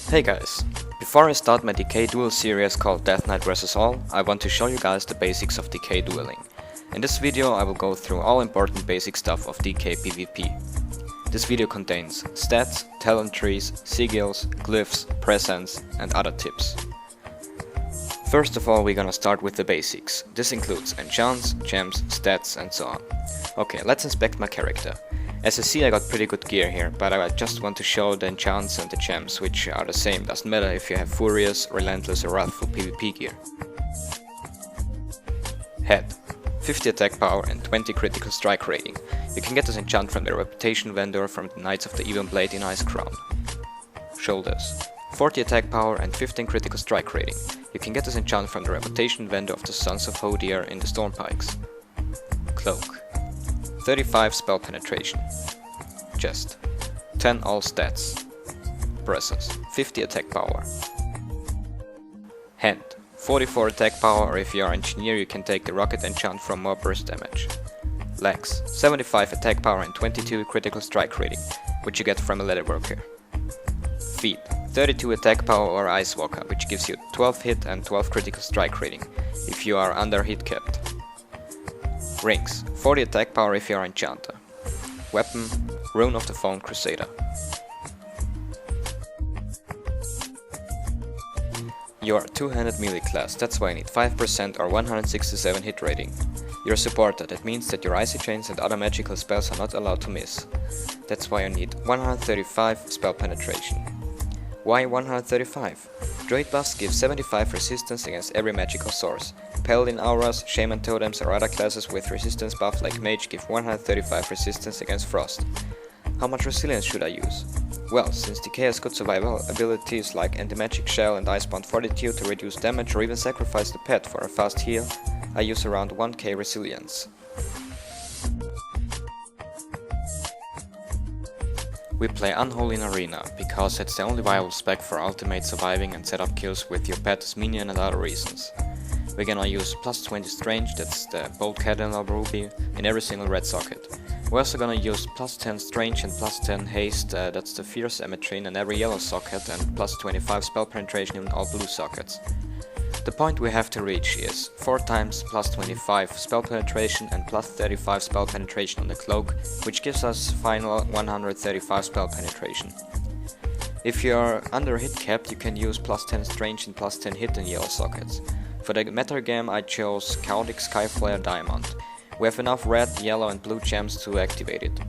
Hey guys, before I start my DK duel series called Death Knight vs All, I want to show you guys the basics of DK dueling. In this video I will go through all important basic stuff of DK PvP. This video contains stats, talent trees, sigils, glyphs, presents and other tips. First of all, we're gonna start with the basics. This includes enchants, gems, stats and so on. Okay, let's inspect my character. As you see, I got pretty good gear here, but I just want to show the enchants and the gems, which are the same, doesn't matter if you have Furious, Relentless or Wrathful PvP gear. Head. 50 attack power and 20 critical strike rating. You can get this enchant from the reputation vendor from the Knights of the Ebon blade in Icecrown. Shoulders. 40 attack power and 15 critical strike rating. You can get this enchant from the reputation vendor of the Sons of Hodir in the Stormpikes. Cloak. 35 spell penetration. Chest. 10 all stats. Presence. 50 attack power. Hand. 44 attack power, or if you are engineer you can take the Rocket Enchant from more burst damage. Legs. 75 attack power and 22 critical strike rating, which you get from a Leatherworker. Feet. 32 attack power or Icewalker, which gives you 12 hit and 12 critical strike rating, if you are under hit capped. Rings. 40 attack power if you are Enchanter. Weapon. Rune of the Fallen Crusader. You are a two-handed melee class, that's why you need 5% or 167 hit rating. You're a supporter, that means that your icy chains and other magical spells are not allowed to miss. That's why you need 135 spell penetration. Why 135? Druid buffs give 75 resistance against every magical source. Paladin auras, shaman totems or other classes with resistance buff like mage give 135 resistance against frost. How much resilience should I use? Well, since DK has good survival abilities like anti-magic shell and icebound fortitude to reduce damage or even sacrifice the pet for a fast heal, I use around 1k resilience. We play Unholy in Arena, because it's the only viable spec for ultimate surviving and setup kills with your pet as minion and other reasons. We're gonna use plus 20 Strange, that's the Bolt Cardinal Ruby, in every single red socket. We're also gonna use plus 10 Strange and plus 10 Haste, that's the Fierce Emetrine in every yellow socket, and plus 25 spell penetration in all blue sockets. The point we have to reach is 4 times plus 25 spell penetration and plus 35 spell penetration on the Cloak, which gives us final 135 spell penetration. If you are under hit cap, you can use plus 10 Strange and plus 10 hit in yellow sockets. For the meta game I chose Chaotic Skyflare Diamond. We have enough red, yellow and blue gems to activate it.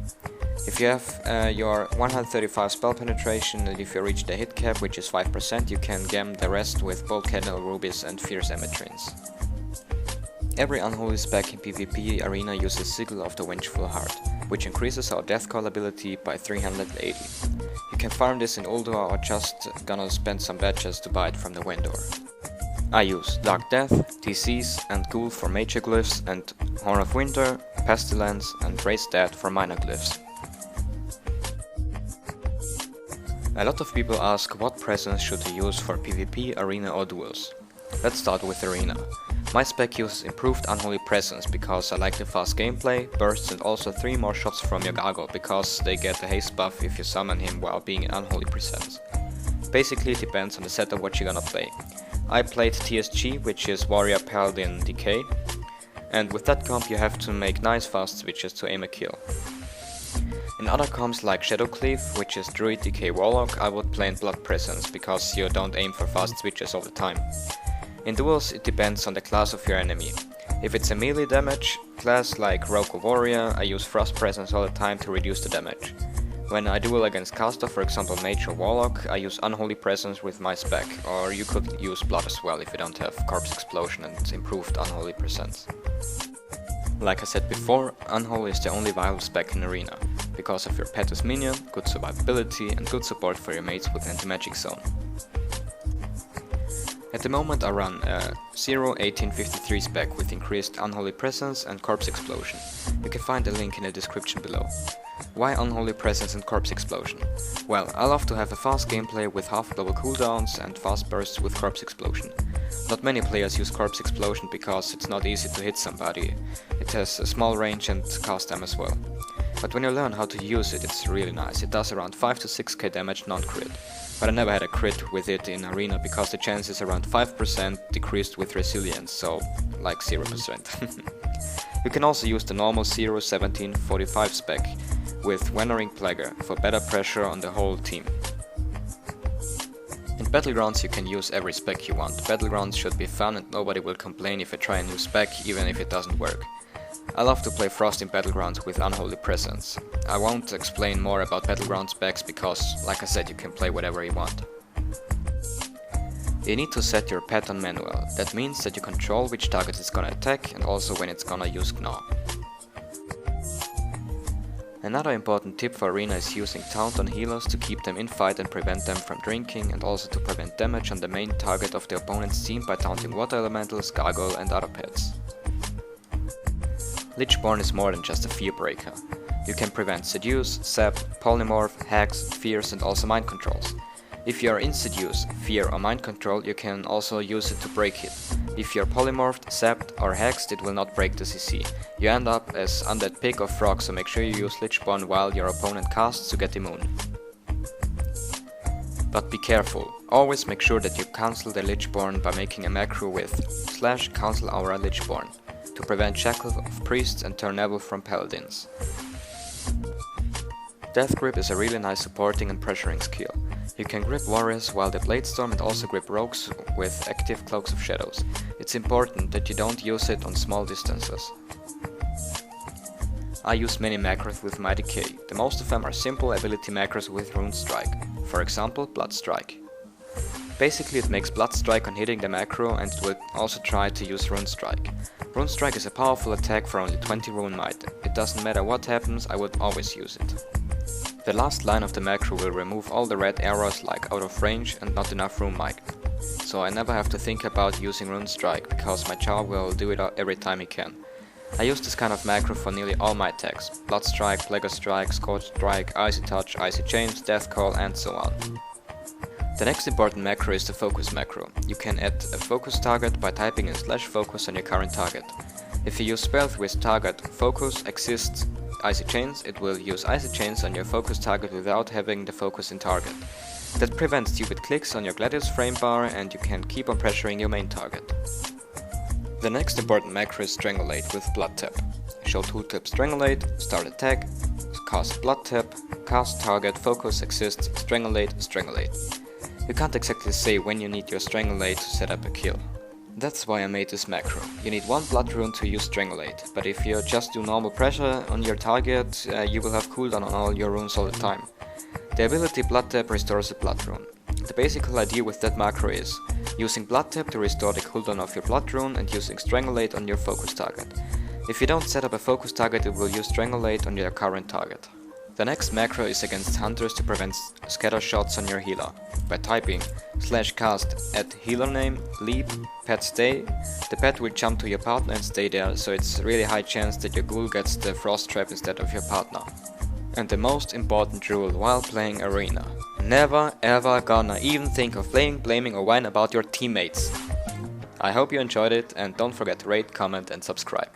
If you have your 135 spell penetration and if you reach the hit cap, which is 5%, you can gem the rest with Bolt Cardinal Rubies and Fierce Emetrines. Every Unholy spec in PvP arena uses Sigil of the Vengeful Heart, which increases our death call ability by 380. You can farm this in Ulduar or just gonna spend some badges to buy it from the vendor. I use Dark Death, Disease and Ghoul for major glyphs and Horn of Winter, Pestilence and Raise Dead for minor glyphs. A lot of people ask what presence should you use for PvP, arena or duels. Let's start with arena. My spec uses improved Unholy Presence because I like the fast gameplay, bursts and also 3 more shots from your gargoyle because they get a haste buff if you summon him while being in Unholy Presence. Basically it depends on the setup what you're gonna play. I played TSG, which is Warrior Paladin DK, and with that comp you have to make nice fast switches to aim a kill. In other comps like Shadowcleave, which is Druid DK Warlock, I would play in Blood Presence, because you don't aim for fast switches all the time. In duels it depends on the class of your enemy. If it's a melee damage class like Rogue or Warrior, I use Frost Presence all the time to reduce the damage. When I duel against caster, for example Mage or Warlock, I use Unholy Presence with my spec, or you could use Blood as well if you don't have Corpse Explosion and improved Unholy Presence. Like I said before, Unholy is the only viable spec in arena, because of your pet as minion, good survivability and good support for your mates with anti-magic zone. At the moment I run a 0-1853 spec with increased Unholy Presence and Corpse Explosion. You can find a link in the description below. Why Unholy Presence and Corpse Explosion? Well, I love to have a fast gameplay with half global cooldowns and fast bursts with Corpse Explosion. Not many players use Corpse Explosion because it's not easy to hit somebody. It has a small range and cast time as well. but when you learn how to use it, it's really nice. It does around 5 to 6k damage non-crit, but I never had a crit with it in arena because the chance is around 5% decreased with resilience, so like 0%. You can also use the normal 0-17-45 spec with Wandering Plaguer for better pressure on the whole team. In Battlegrounds you can use every spec you want. Battlegrounds should be fun and nobody will complain if you try a new spec, even if it doesn't work. I love to play Frost in Battlegrounds with Unholy Presence. I won't explain more about Battleground specs because, like I said, you can play whatever you want. You need to set your pet on manual. That means that you control which target it's gonna attack and also when it's gonna use Gnaw. Another important tip for arena is using taunt on healers to keep them in fight and prevent them from drinking, and also to prevent damage on the main target of the opponent's team by taunting water elementals, gargoyle and other pets. Lichborn is more than just a fear breaker. You can prevent Seduce, Sap, Polymorph, Hacks, Fears and also mind controls. If you are in Seduce, Fear or Mind Control, you can also use it to break it. If you are polymorphed, sapped or hexed, it will not break the CC. You end up as Undead Pig or Frog, so make sure you use Lichborn while your opponent casts to get immune. But be careful, always make sure that you cancel the Lichborn by making a macro with /cancel aura Lichborn to prevent Shackle of Priests and turn Neville from Paladins. Death Grip is a really nice supporting and pressuring skill. You can grip warriors while they Bladestorm and also grip rogues with active Cloaks of Shadows. It's important that you don't use it on small distances. I use many macros with my decay. The most of them are simple ability macros with Rune Strike. For example, Blood Strike. Basically it makes Blood Strike on hitting the macro and it will also try to use Rune Strike. Rune Strike is a powerful attack for only 20 Rune Might. It doesn't matter what happens, I would always use it. The last line of the macro will remove all the red arrows like out of range and not enough Rune Might. So I never have to think about using Rune Strike, because my Char will do it every time he can. I use this kind of macro for nearly all my attacks: Blood Strike, Plague Strike, Scorch Strike, Icy Touch, Icy Chains, Death Call and so on. The next important macro is the Focus macro. You can add a focus target by typing in /focus on your current target. If you use spells with target focus exists Icy Chains, it will use Icy Chains on your focus target without having the focus in target. That prevents stupid clicks on your Gladiator's frame bar and you can keep on pressuring your main target. The next important macro is Strangulate with Blood Tap. Show tooltip Strangulate, start attack, cast Blood Tap, cast target, focus exists, Strangulate, Strangulate. You can't exactly say when you need your Strangulate to set up a kill. That's why I made this macro. You need one blood rune to use Strangulate, but if you just do normal pressure on your target, you will have cooldown on all your runes all the time. The ability Blood Tap restores a blood rune. The basic idea with that macro is using Blood Tap to restore the cooldown of your blood rune and using Strangulate on your focus target. If you don't set up a focus target, it will use Strangulate on your current target. The next macro is against hunters to prevent scatter shots on your healer. By typing /cast at healer name, leap, pet stay, the pet will jump to your partner and stay there, so it's really high chance that your ghoul gets the frost trap instead of your partner. And the most important rule while playing arena: never ever gonna even think of blaming or whine about your teammates. I hope you enjoyed it and don't forget to rate, comment and subscribe.